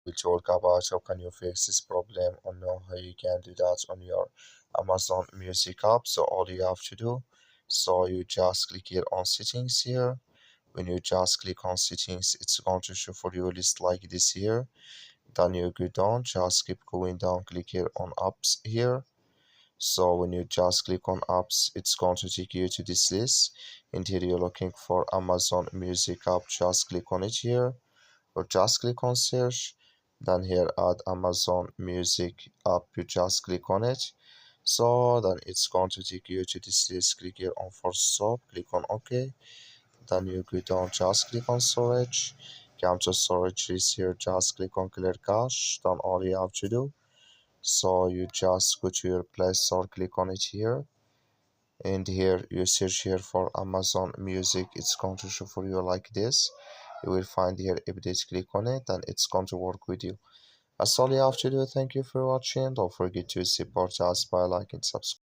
We'll talk about how can you fix this problem or know how you can do that on your Amazon Music app. So all you have to do, so you just click here on settings here. When you just click on settings, it's going to show for you a list like this here. Then you go down, just keep going down, click here on apps here. So when you just click on apps, it's going to take you to this list. And here you're looking for Amazon Music app, just click on it here, or just click on search. Then here add Amazon Music app, you just click on it. So then it's going to take you to this list. Click here on force stop, click on OK. Then you go down, just click on storage. Come to storage is here, just click on clear cache. Then all you have to do, so you just go to your Play Store, click on it here, and here you search here for Amazon Music. It's going to show for you like this. You will find here update, click on it, and it's going to work with you. That's all you have to do. Thank you for watching. Don't forget to support us by liking, subscribe.